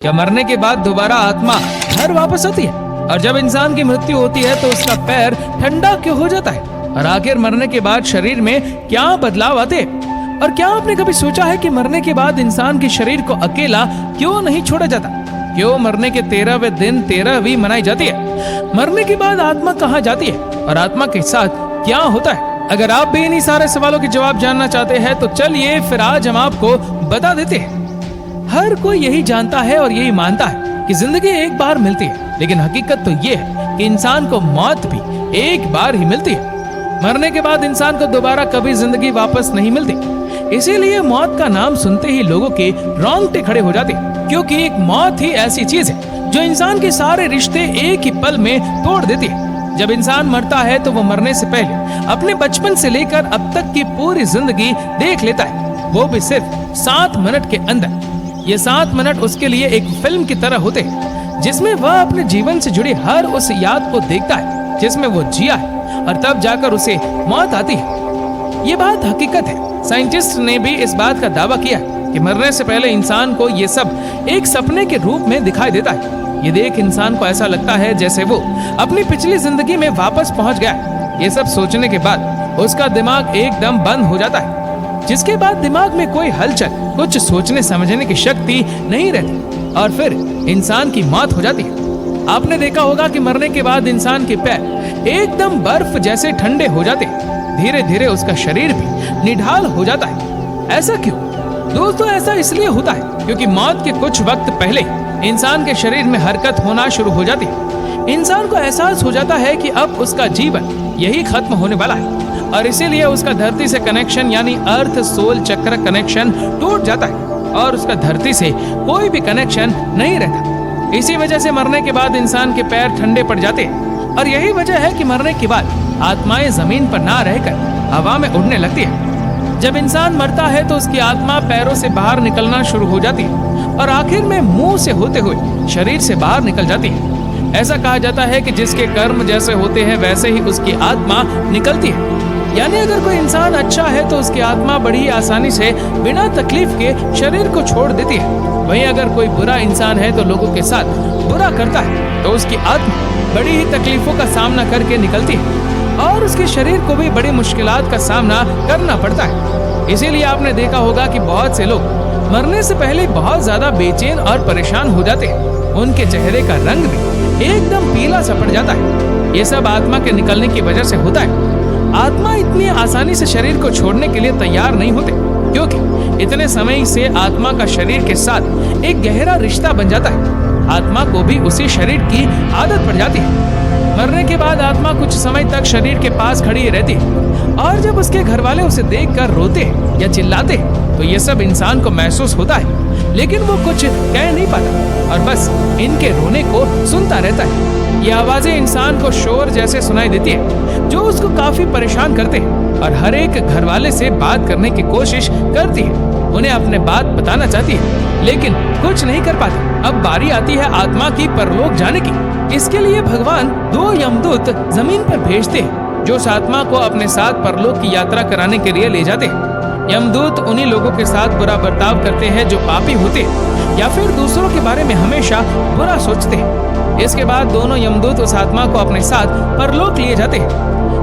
क्या मरने के बाद दोबारा आत्मा घर वापस आती है? और जब इंसान की मृत्यु होती है तो उसका पैर ठंडा क्यों हो जाता है? और आखिर मरने के बाद शरीर में क्या बदलाव आते हैं? और क्या आपने कभी सोचा है कि मरने के बाद इंसान के शरीर को अकेला क्यों नहीं छोड़ा जाता? क्यों मरने के 13वें दिन 13वीं मनाई जाती है? मरने के बाद आत्मा कहाँ जाती है और आत्मा के साथ क्या होता है? अगर आप भी इन्हीं सारे सवालों के जवाब जानना चाहते हैं तो चलिए फिर आज हम आपको बता देते हैं। हर कोई यही जानता है और यही मानता है कि जिंदगी एक बार मिलती है, लेकिन हकीकत तो ये है कि इंसान को मौत भी एक बार ही मिलती है। मरने के बाद इंसान को दोबारा कभी जिंदगी वापस नहीं मिलती। इसीलिए मौत का नाम सुनते ही लोगों के रोंगटे खड़े हो जाते, क्योंकि एक मौत ही ऐसी चीज है जो इंसान के सारे रिश्ते एक ही पल में तोड़ देती है। जब इंसान मरता है तो वो मरने से पहले अपने बचपन से लेकर अब तक की पूरी जिंदगी देख लेता है, वो भी सिर्फ 7 मिनट के अंदर। ये 7 मिनट उसके लिए एक फिल्म की तरह होते हैं, जिसमें वह अपने जीवन से जुड़ी हर उस याद को देखता है जिसमें वो जिया है, और तब जाकर उसे मौत आती है। ये बात हकीकत है। साइंटिस्ट ने भी इस बात का दावा किया कि मरने से पहले इंसान को ये सब एक सपने के रूप में दिखाई देता है। ये देख इंसान को ऐसा लगता है जैसे वो अपनी पिछली जिंदगी में वापस पहुंच गया। ये सब सोचने के बाद उसका दिमाग एकदम बंद हो जाता है, जिसके बाद दिमाग में कोई हलचल, कुछ सोचने समझने की शक्ति नहीं रहती, और फिर इंसान की मौत हो जाती है। आपने देखा होगा कि मरने के बाद इंसान के पैर एकदम बर्फ जैसे ठंडे हो जाते, धीरे धीरे उसका शरीर भी निढाल हो जाता है। ऐसा क्यों? दोस्तों, ऐसा इसलिए होता है क्योंकि मौत के कुछ वक्त पहले इंसान के शरीर में हरकत होना शुरू हो जाती है। इंसान को एहसास हो जाता है कि अब उसका जीवन यही खत्म होने वाला है, और इसीलिए उसका धरती से कनेक्शन यानी अर्थ सोल चक्र कनेक्शन टूट जाता है, और उसका धरती से कोई भी कनेक्शन नहीं रहता। इसी वजह से मरने के बाद इंसान के पैर ठंडे पड़ जाते हैं, और यही वजह है कि मरने के बाद आत्माएं जमीन पर ना रहकर हवा में उड़ने लगती है। जब इंसान मरता है तो उसकी आत्मा पैरों से बाहर निकलना शुरू हो जाती है, और आखिर में मुंह से होते हुए शरीर से बाहर निकल जाती है। ऐसा कहा जाता है कि जिसके कर्म जैसे होते हैं वैसे ही उसकी आत्मा निकलती है। यानी अगर कोई इंसान अच्छा है तो उसकी आत्मा बड़ी आसानी से बिना तकलीफ के शरीर को छोड़ देती है। वहीं अगर कोई बुरा इंसान है तो लोगों के साथ बुरा करता है तो उसकी आत्मा बड़ी ही तकलीफों का सामना करके निकलती है, और उसके शरीर को भी बड़ी मुश्किलात का सामना करना पड़ता है। इसीलिए आपने देखा होगा कि बहुत से लोग मरने से पहले बहुत ज्यादा बेचैन और परेशान हो जाते हैं। उनके चेहरे का रंग भी एकदम पीला सा पड़ जाता है। ये सब आत्मा के निकलने की वजह से होता है। आत्मा इतनी आसानी से शरीर को छोड़ने के लिए तैयार नहीं होते, क्योंकि इतने समय से आत्मा का शरीर के साथ एक गहरा रिश्ता बन जाता है। आत्मा को भी उसी शरीर की आदत पड़ जाती है। मरने के बाद आत्मा कुछ समय तक शरीर के पास खड़ी रहती है, और जब उसके घर वाले उसे देखकर रोते या चिल्लाते तो ये सब इंसान को महसूस होता है, लेकिन वो कुछ कह नहीं पाता और बस इनके रोने को सुनता रहता है। ये आवाजें इंसान को शोर जैसे सुनाई देती है, जो उसको काफी परेशान करते हैं, और हर एक घर वाले से बात करने की कोशिश करती है। उन्हें अपने बात बताना चाहती है, लेकिन कुछ नहीं कर पाती। अब बारी आती है आत्मा की परलोक जाने की। इसके लिए भगवान 2 यमदूत जमीन पर भेजते हैं, जो उस आत्मा को अपने साथ परलोक की यात्रा कराने के लिए ले जाते हैं। यमदूत उन्हीं लोगों के साथ बुरा बर्ताव करते हैं जो पापी होते हैं या फिर दूसरों के बारे में हमेशा बुरा सोचते हैं। इसके बाद दोनों यमदूत उस आत्मा को अपने साथ परलोक लिए जाते हैं।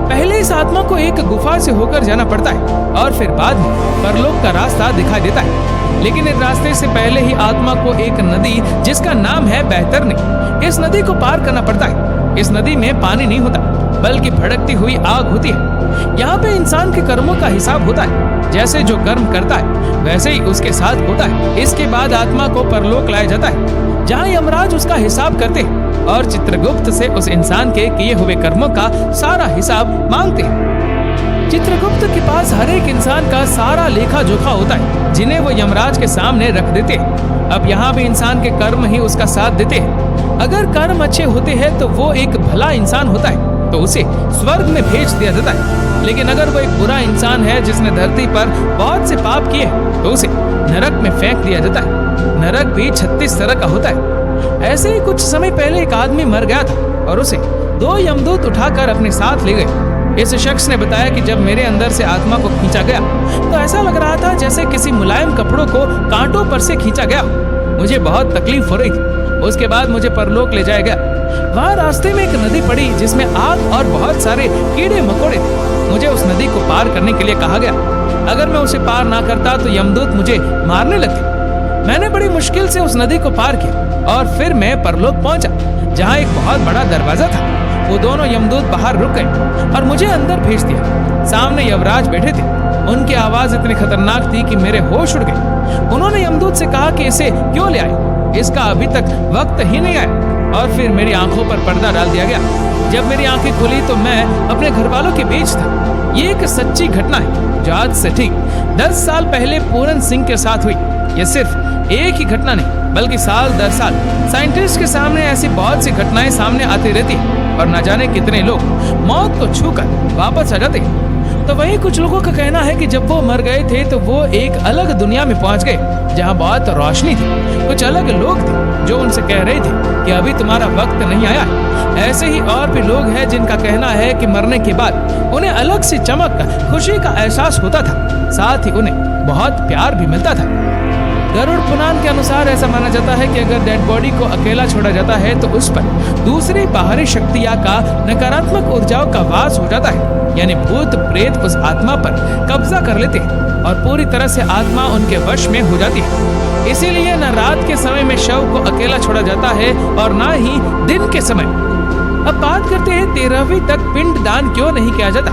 पहले इस आत्मा को एक गुफा से होकर जाना पड़ता है, और फिर बाद में परलोक का रास्ता दिखाई देता है। लेकिन इस रास्ते से पहले ही आत्मा को एक नदी जिसका नाम है बैतरनी, इस नदी को पार करना पड़ता है। इस नदी में पानी नहीं होता, बल्कि भड़कती हुई आग होती है। यहाँ पे इंसान के कर्मों का हिसाब होता है। जैसे जो कर्म करता है वैसे ही उसके साथ होता है। इसके बाद आत्मा को परलोक लाया जाता है, जहाँ यमराज उसका हिसाब करते हैं, और चित्रगुप्त से उस इंसान के किए हुए कर्मों का सारा हिसाब मांगते हैं। चित्रगुप्त के पास हर एक इंसान का सारा लेखा जोखा होता है, जिन्हें वो यमराज के सामने रख देते हैं। अब यहाँ भी इंसान के कर्म ही उसका साथ देते हैं। अगर कर्म अच्छे होते हैं तो वो एक भला इंसान होता है, तो उसे स्वर्ग में भेज दिया जाता है। लेकिन अगर वो एक बुरा इंसान है जिसने धरती पर बहुत से पाप किए, तो उसे नरक में फेंक दिया जाता है। नरक भी 36 तरह का होता है। ऐसे ही कुछ समय पहले एक आदमी मर गया था, और उसे 2 यमदूत उठाकर अपने साथ ले गए। इस शख्स ने बताया कि जब मेरे अंदर से आत्मा को खींचा गया तो ऐसा लग रहा था जैसे किसी मुलायम कपड़ों को कांटों पर से खींचा गया। मुझे बहुत तकलीफ हो रही थी। उसके बाद मुझे परलोक ले जाया गया। वहाँ रास्ते में एक नदी पड़ी जिसमें आग और बहुत सारे कीड़े मकोड़े थे। मुझे उस नदी को पार करने के लिए कहा गया। अगर मैं उसे पार ना करता तो यमदूत मुझे मारने लगते। मैंने बड़ी मुश्किल से उस नदी को पार किया और फिर मैं परलोक पहुंचा, जहाँ एक बहुत बड़ा दरवाजा था। वो दोनों यमदूत बाहर रुक गए और मुझे अंदर भेज दिया। सामने यमराज बैठे थे। उनकी आवाज इतनी खतरनाक थी कि मेरे होश उड़ गए। उन्होंने यमदूत से कहा कि इसे क्यों ले आए, इसका अभी तक वक्त ही नहीं आया। और फिर मेरी आंखों पर पर्दा डाल दिया गया। जब मेरी आंखें खुली तो मैं अपने घर वालों के बीच था। ये एक सच्ची घटना है जो आज से ठीक 10 साल पहले पूरन सिंह के साथ हुई। ये सिर्फ एक ही घटना नहीं बल्कि साल दर साल साइंटिस्ट के सामने ऐसी बहुत सी घटनाएं सामने आती रहती है और न जाने कितने लोग मौत को छूकर वापस आ जाते हैं। तो वहीं कुछ लोगों का कहना है कि जब वो मर गए थे तो वो एक अलग दुनिया में पहुंच गए जहां बहुत रोशनी थी। कुछ अलग लोग थे जो उनसे कह रहे थे कि अभी तुम्हारा वक्त नहीं आया है। ऐसे ही और भी लोग हैं जिनका कहना है कि मरने के बाद उन्हें अलग सी चमक, खुशी का एहसास होता था, साथ ही उन्हें बहुत प्यार भी मिलता था। गरुड़ पुराण के अनुसार ऐसा माना जाता है कि अगर डेड बॉडी को अकेला छोड़ा जाता है तो उस पर दूसरी बाहरी शक्तियां का नकारात्मक ऊर्जाओं का वास हो जाता है, यानी भूत प्रेत उस आत्मा पर कब्जा कर लेते हैं और पूरी तरह से आत्मा उनके वश में हो जाती है। इसीलिए न रात के समय में शव को अकेला छोड़ा जाता है और न ही दिन के समय। अब बात करते हैं 13वीं तक पिंड दान क्यों नहीं किया जाता,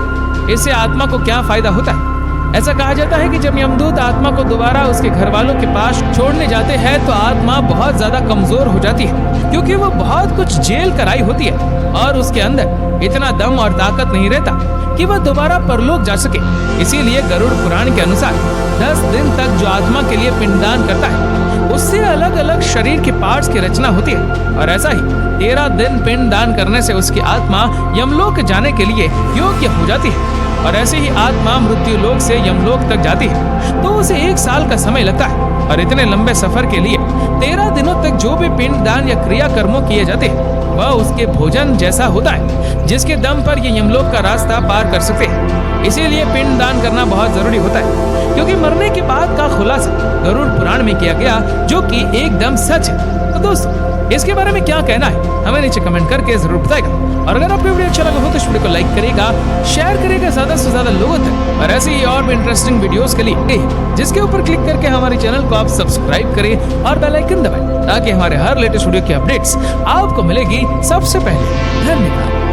इससे आत्मा को क्या फायदा होता है। ऐसा कहा जाता है कि जब यमदूत आत्मा को दोबारा उसके घर वालों के पास छोड़ने जाते हैं तो आत्मा बहुत ज्यादा कमजोर हो जाती है, क्योंकि वो बहुत कुछ जेल कराई होती है और उसके अंदर इतना दम और ताकत नहीं रहता कि वह दोबारा परलोक जा सके। इसीलिए गरुड़ पुराण के अनुसार 10 दिन तक जो आत्मा के लिए पिंडदान करता है उससे अलग अलग शरीर के पार्ट्स की रचना होती है और ऐसा ही 13 दिन पिंडदान करने से उसकी आत्मा यमलोक जाने के लिए योग्य हो जाती है। और ऐसे ही आत्मा मृत्यु लोक से यमलोक तक जाती है तो उसे 1 साल का समय लगता है। और इतने लंबे सफर के लिए 13 दिनों तक जो भी पिंड दान या क्रिया कर्मों किए जाते हैं वह उसके भोजन जैसा होता है, जिसके दम पर ये यमलोक का रास्ता पार कर सकते हैं। इसीलिए पिंड दान करना बहुत जरूरी होता है, क्योंकि मरने के बाद का खुलासा गरुड़ पुराण में किया गया, जो कि एकदम सच है। तो दोस्तों, इसके बारे में क्या कहना है हमें नीचे कमेंट करके जरूर बताएगा। और अगर आपको वीडियो अच्छा लगा हो तो इस वीडियो को लाइक करेगा, शेयर करेगा ज्यादा से ज्यादा लोगों तक। और ऐसे ही और भी इंटरेस्टिंग वीडियोस के लिए जिसके ऊपर क्लिक करके हमारे चैनल को आप सब्सक्राइब करें और बेल आइकन दबाएं, ताकि हमारे हर लेटेस्ट वीडियो की अपडेट्स आपको मिलेगी सबसे पहले। धन्यवाद।